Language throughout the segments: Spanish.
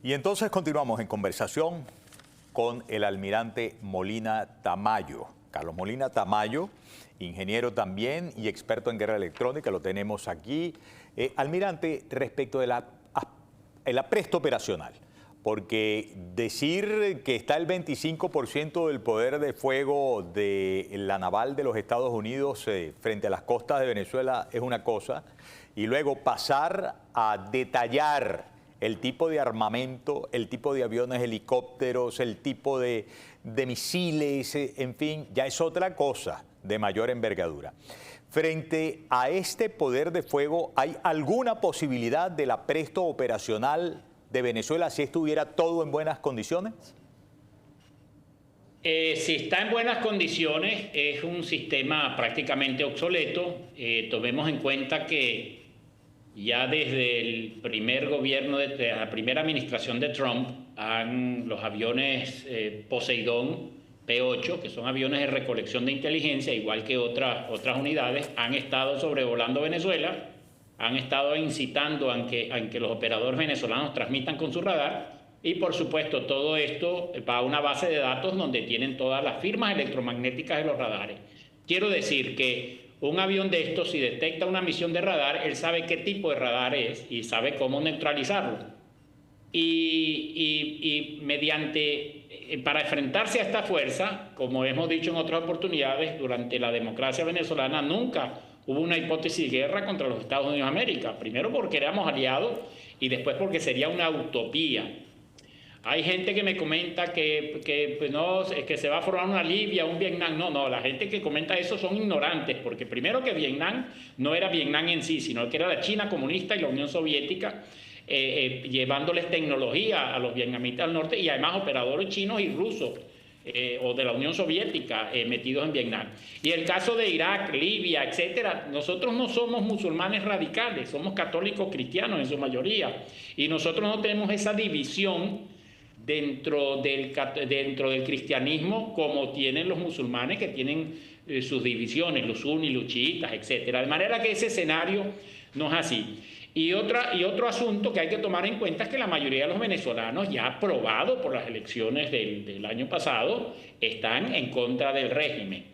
Y entonces continuamos en conversación con el almirante Molina Tamayo. Carlos Molina Tamayo, ingeniero también y experto en guerra electrónica, lo tenemos aquí. Almirante, respecto de el apresto operacional, porque decir que está el 25% del poder de fuego de la naval de los Estados Unidos frente a las costas de Venezuela es una cosa, y luego pasar a detallar el tipo de armamento, el tipo de aviones, helicópteros, el tipo de misiles, en fin, ya es otra cosa de mayor envergadura. Frente a este poder de fuego, ¿hay alguna posibilidad del apresto operacional de Venezuela si estuviera todo en buenas condiciones? Si está en buenas condiciones, es un sistema prácticamente obsoleto. Tomemos en cuenta que ya desde el primer gobierno, de la primera administración de Trump, los aviones Poseidón P-8, que son aviones de recolección de inteligencia, igual que otras unidades, han estado sobrevolando Venezuela, han estado incitando a que los operadores venezolanos transmitan con su radar, y por supuesto todo esto va a una base de datos donde tienen todas las firmas electromagnéticas de los radares. Quiero decir que un avión de estos, si detecta una misión de radar, él sabe qué tipo de radar es y sabe cómo neutralizarlo. Y para enfrentarse a esta fuerza, como hemos dicho en otras oportunidades, durante la democracia venezolana nunca hubo una hipótesis de guerra contra los Estados Unidos de América. Primero porque éramos aliados y después porque sería una utopía. Hay gente que me comenta pues no, que se va a formar una Libia, un Vietnam. No, la gente que comenta eso son ignorantes, porque primero que Vietnam no era Vietnam en sí, sino que era la China comunista y la Unión Soviética, llevándoles tecnología a los vietnamitas del norte y además operadores chinos y rusos o de la Unión Soviética metidos en Vietnam. Y el caso de Irak, Libia, etcétera, nosotros no somos musulmanes radicales, somos católicos cristianos en su mayoría, y nosotros no tenemos esa división dentro del cristianismo como tienen los musulmanes, que tienen sus divisiones, los sunis, los chiitas, etcétera. De manera que ese escenario no es así. Y otro asunto que hay que tomar en cuenta es que la mayoría de los venezolanos, ya aprobado por las elecciones del año pasado, están en contra del régimen.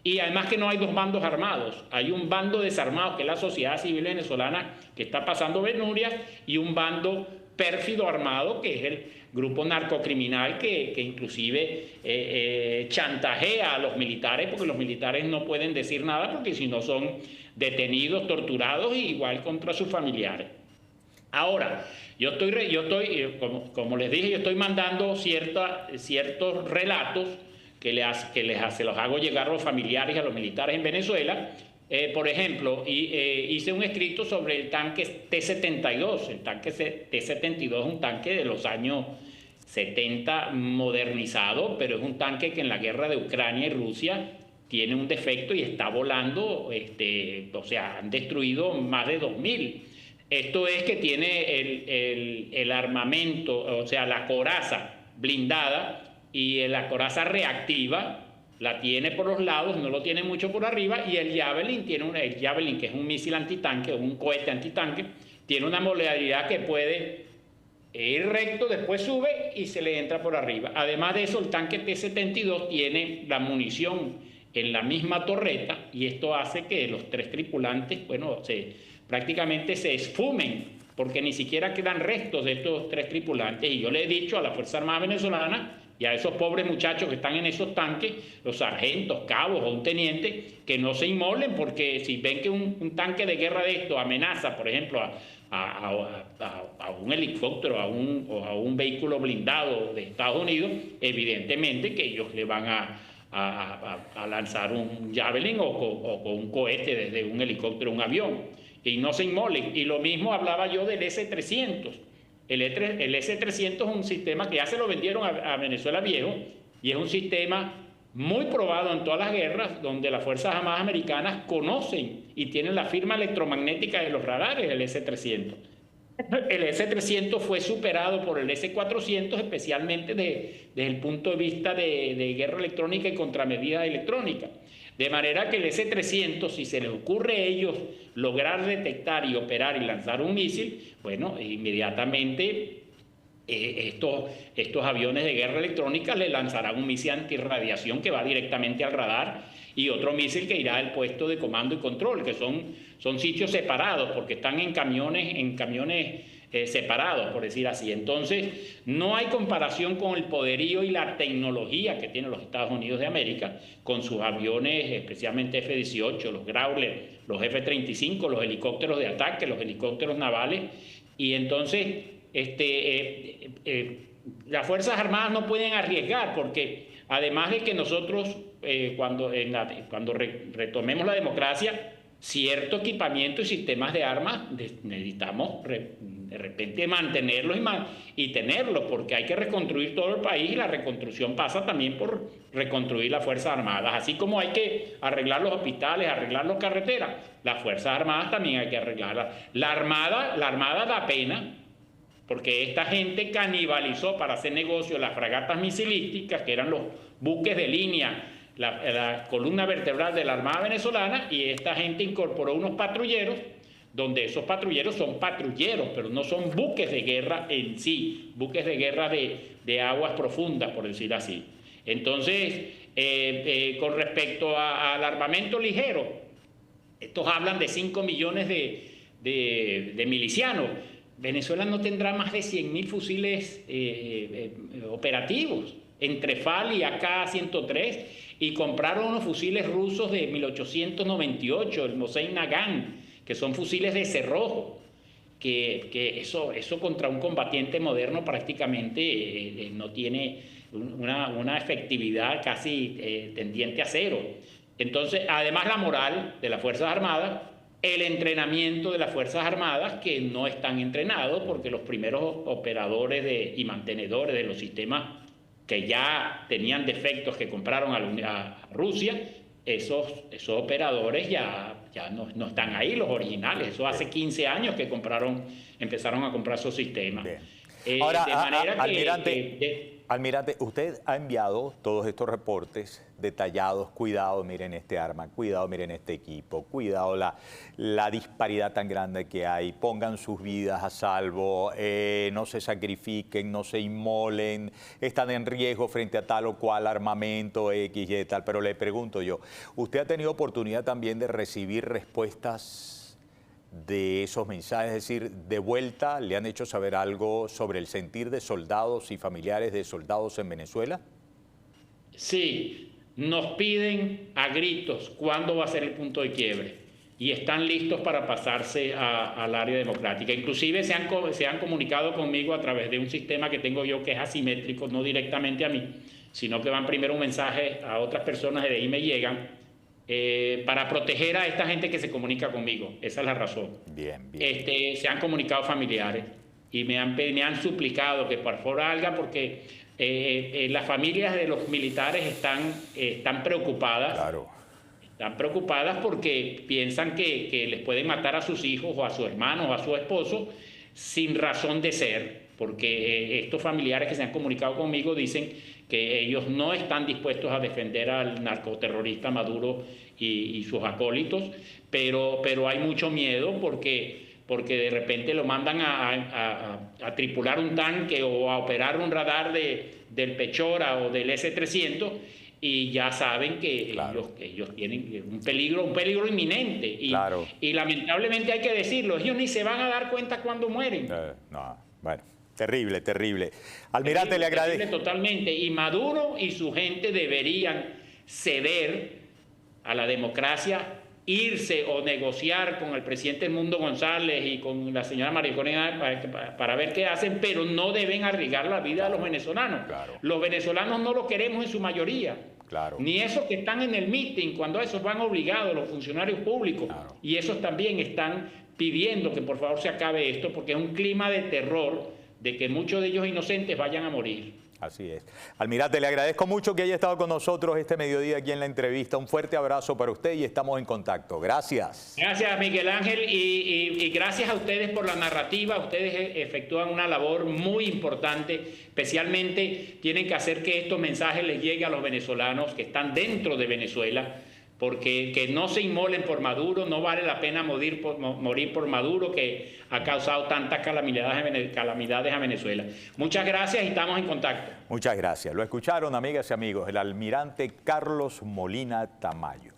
Y además que no hay dos bandos armados, hay un bando desarmado, que es la sociedad civil venezolana, que está pasando penurias, y un bando pérfido armado, que es el grupo narcocriminal que inclusive chantajea a los militares, porque los militares no pueden decir nada, porque si no son detenidos, torturados, y igual contra sus familiares. Ahora, yo estoy como les dije, yo estoy mandando ciertos relatos se los hago llegar a los familiares y a los militares en Venezuela. Por ejemplo, hice un escrito sobre el tanque T-72. El tanque T-72 es un tanque de los años 70 modernizado, pero es un tanque que en la guerra de Ucrania y Rusia tiene un defecto y está volando, o sea, han destruido más de 2.000. Esto es que tiene el armamento, o sea, la coraza blindada y la coraza reactiva la tiene por los lados, no lo tiene mucho por arriba, y el Javelin el Javelin, que es un misil antitanque o un cohete antitanque, tiene una modalidad que puede ir recto, después sube y se le entra por arriba. Además de eso, el tanque T-72 tiene la munición en la misma torreta, y esto hace que los tres tripulantes, bueno, prácticamente se esfumen, porque ni siquiera quedan restos de estos tres tripulantes. Y yo le he dicho a la Fuerza Armada Venezolana y a esos pobres muchachos que están en esos tanques, los sargentos, cabos o un teniente, que no se inmolen, porque si ven que un tanque de guerra de esto amenaza, por ejemplo, a un helicóptero o a un vehículo blindado de Estados Unidos, evidentemente que ellos le van a lanzar un Javelin o un cohete desde un helicóptero o un avión, y no se inmolen. Y lo mismo hablaba yo del S-300. El S-300 es un sistema que ya se lo vendieron a Venezuela viejo, y es un sistema muy probado en todas las guerras, donde las Fuerzas Armadas americanas conocen y tienen la firma electromagnética de los radares del S-300. El S-300 fue superado por el S-400, especialmente desde el punto de vista de guerra electrónica y contramedidas electrónicas. De manera que el S-300, si se les ocurre a ellos lograr detectar y operar y lanzar un misil, bueno, inmediatamente estos aviones de guerra electrónica le lanzarán un misil antirradiación que va directamente al radar y otro misil que irá al puesto de comando y control, que son sitios separados porque están en camiones separados, por decir así. Entonces, no hay comparación con el poderío y la tecnología que tienen los Estados Unidos de América con sus aviones, especialmente F-18, los Growler, los F-35, los helicópteros de ataque, los helicópteros navales. Y entonces, las Fuerzas Armadas no pueden arriesgar porque además de que nosotros, cuando retomemos la democracia, cierto equipamiento y sistemas de armas necesitamos de repente mantenerlos y tenerlos, porque hay que reconstruir todo el país y la reconstrucción pasa también por reconstruir las Fuerzas Armadas. Así como hay que arreglar los hospitales, arreglar las carreteras, las Fuerzas Armadas también hay que arreglarlas. La Armada da pena, porque esta gente canibalizó para hacer negocio las fragatas misilísticas, que eran los buques de línea, la columna vertebral de la Armada venezolana, y esta gente incorporó unos patrulleros, donde esos patrulleros son patrulleros, pero no son buques de guerra en sí, buques de guerra de aguas profundas, por decir así. Entonces, con respecto al armamento ligero, estos hablan de 5 millones de milicianos. Venezuela no tendrá más de 100.000 fusiles operativos entre FAL y AK-103, y compraron unos fusiles rusos de 1898, el Mosin Nagant, que son fusiles de cerrojo, que eso contra un combatiente moderno prácticamente no tiene una efectividad casi tendiente a cero. Entonces, además la moral de las Fuerzas Armadas, el entrenamiento de las Fuerzas Armadas, que no están entrenados porque los primeros operadores y mantenedores de los sistemas que ya tenían defectos que compraron a Rusia, esos operadores ya no están ahí, los originales. Eso hace 15 años que empezaron a comprar esos sistemas. Ahora, de manera Almirante, usted ha enviado todos estos reportes detallados. Cuidado, miren este arma, cuidado, miren este equipo, cuidado la disparidad tan grande que hay, pongan sus vidas a salvo, no se sacrifiquen, no se inmolen, están en riesgo frente a tal o cual armamento X, Y, tal. Pero le pregunto yo, ¿usted ha tenido oportunidad también de recibir respuestas de esos mensajes? Es decir, de vuelta, ¿le han hecho saber algo sobre el sentir de soldados y familiares de soldados en Venezuela? Sí, nos piden a gritos cuándo va a ser el punto de quiebre y están listos para pasarse al área democrática. Inclusive se han comunicado conmigo a través de un sistema que tengo yo que es asimétrico, no directamente a mí, sino que van primero un mensaje a otras personas y de ahí me llegan, para proteger a esta gente que se comunica conmigo. Esa es la razón. Bien, bien. Se han comunicado familiares y me han suplicado que por favor hagan, porque las familias de los militares están preocupadas. Claro. Están preocupadas porque piensan que les pueden matar a sus hijos o a su hermano o a su esposo sin razón de ser, porque estos familiares que se han comunicado conmigo dicen que ellos no están dispuestos a defender al narcoterrorista Maduro y sus acólitos, pero hay mucho miedo porque de repente lo mandan a tripular un tanque o a operar un radar del Pechora o del S-300 y ya saben que claro, ellos tienen un peligro inminente. Claro. Y lamentablemente hay que decirlo, ellos ni se van a dar cuenta cuando mueren. No, bueno. Terrible, terrible. Almirante, le agradezco. Terrible totalmente. Y Maduro y su gente deberían ceder a la democracia, irse o negociar con el presidente Edmundo González y con la señora María Corina para ver qué hacen, pero no deben arriesgar la vida de los venezolanos. Claro. Los venezolanos no lo queremos en su mayoría. Claro. Ni esos que están en el meeting, cuando esos van obligados, los funcionarios públicos. Claro. Y esos también están pidiendo que por favor se acabe esto, porque es un clima de terror, de que muchos de ellos inocentes vayan a morir. Así es. Almirante, le agradezco mucho que haya estado con nosotros este mediodía aquí en la entrevista. Un fuerte abrazo para usted y estamos en contacto. Gracias. Gracias, Miguel Ángel, y gracias a ustedes por la narrativa. Ustedes efectúan una labor muy importante. Especialmente tienen que hacer que estos mensajes les lleguen a los venezolanos que están dentro de Venezuela, porque que no se inmolen por Maduro, no vale la pena morir por Maduro, que ha causado tantas calamidades a Venezuela. Muchas gracias y estamos en contacto. Muchas gracias. Lo escucharon, amigas y amigos, el almirante Carlos Molina Tamayo.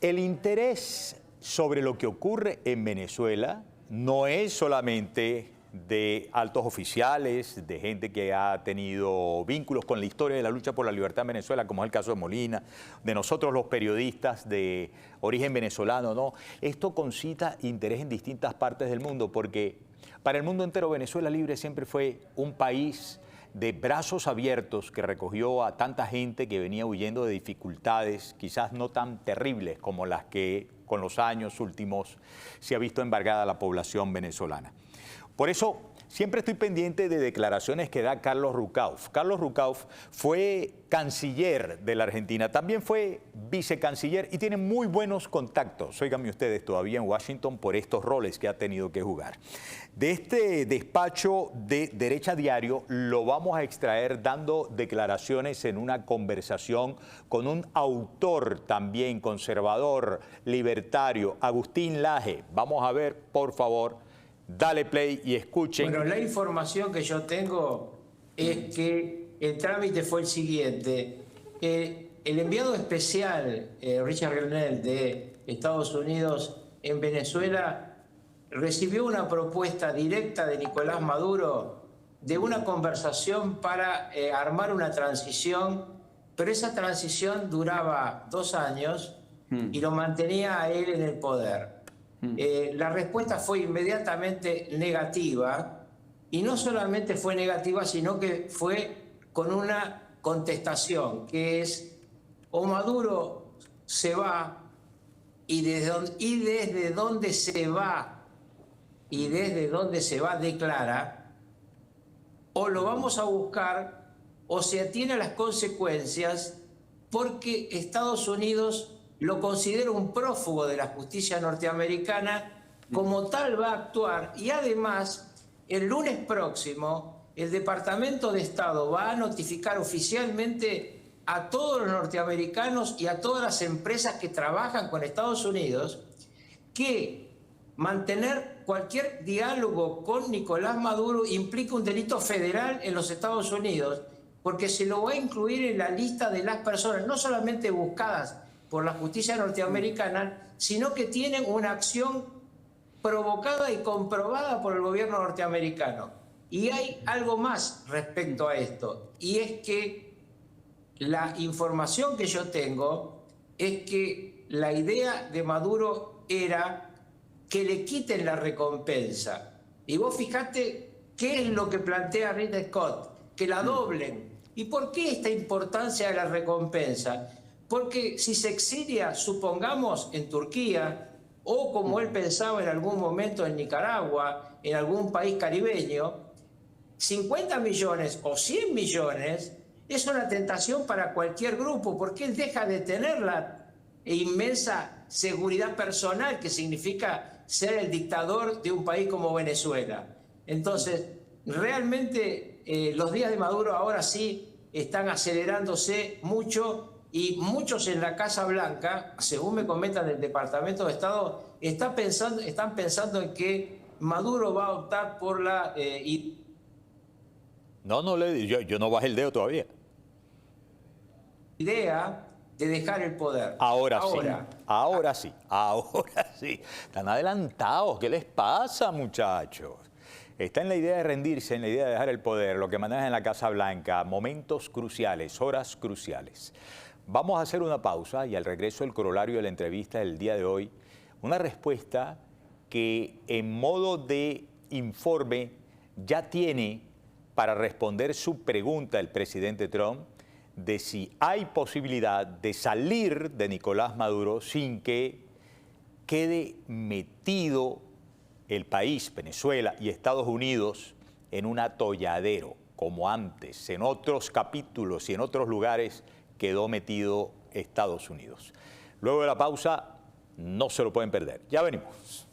El interés sobre lo que ocurre en Venezuela no es solamente de altos oficiales, de gente que ha tenido vínculos con la historia de la lucha por la libertad en Venezuela, como es el caso de Molina, de nosotros los periodistas de origen venezolano, no. Esto concita interés en distintas partes del mundo, porque para el mundo entero Venezuela Libre siempre fue un país de brazos abiertos que recogió a tanta gente que venía huyendo de dificultades, quizás no tan terribles como las que con los años últimos se ha visto embargada la población venezolana. Por eso siempre estoy pendiente de declaraciones que da Carlos Rucauf. Carlos Rucauf fue canciller de la Argentina, también fue vicecanciller y tiene muy buenos contactos, óiganme ustedes, todavía en Washington por estos roles que ha tenido que jugar. De este despacho de Derecha Diario lo vamos a extraer dando declaraciones en una conversación con un autor también conservador, libertario, Agustín Laje. Vamos a ver, por favor. Dale play y escuchen. Bueno, la información que yo tengo es que el trámite fue el siguiente. El enviado especial, Richard Grenell, de Estados Unidos en Venezuela, recibió una propuesta directa de Nicolás Maduro de una conversación para armar una transición, pero esa transición duraba 2 años y lo mantenía a él en el poder. La respuesta fue inmediatamente negativa, y no solamente fue negativa, sino que fue con una contestación, que es: o Maduro se va, y desde dónde se va declara, o lo vamos a buscar, o se atiene a las consecuencias, porque Estados Unidos lo considera un prófugo de la justicia norteamericana, como tal va a actuar. Y además, el lunes próximo, el Departamento de Estado va a notificar oficialmente a todos los norteamericanos y a todas las empresas que trabajan con Estados Unidos que mantener cualquier diálogo con Nicolás Maduro implica un delito federal en los Estados Unidos, porque se lo va a incluir en la lista de las personas, no solamente buscadas por la justicia norteamericana, sino que tienen una acción provocada y comprobada por el gobierno norteamericano. Y hay algo más respecto a esto, y es que la información que yo tengo es que la idea de Maduro era que le quiten la recompensa. Y vos fijate qué es lo que plantea Ridley Scott, que la doblen. ¿Y por qué esta importancia de la recompensa? Porque si se exilia, supongamos, en Turquía, o como él pensaba en algún momento en Nicaragua, en algún país caribeño, 50 millones o 100 millones es una tentación para cualquier grupo, porque él deja de tener la inmensa seguridad personal que significa ser el dictador de un país como Venezuela. Entonces, realmente los días de Maduro ahora sí están acelerándose mucho, y muchos en la Casa Blanca, según me comentan del Departamento de Estado, están pensando en que Maduro va a optar por la... yo no bajé el dedo todavía. Idea de dejar el poder. Ahora sí. Están adelantados. ¿Qué les pasa, muchachos? Está en la idea de rendirse, en la idea de dejar el poder, lo que maneja en la Casa Blanca, momentos cruciales, horas cruciales. Vamos a hacer una pausa y al regreso el corolario de la entrevista del día de hoy, una respuesta que en modo de informe ya tiene para responder su pregunta el presidente Trump de si hay posibilidad de salir de Nicolás Maduro sin que quede metido el país, Venezuela y Estados Unidos, en un atolladero, como antes, en otros capítulos y en otros lugares quedó metido Estados Unidos. Luego de la pausa, no se lo pueden perder. Ya venimos.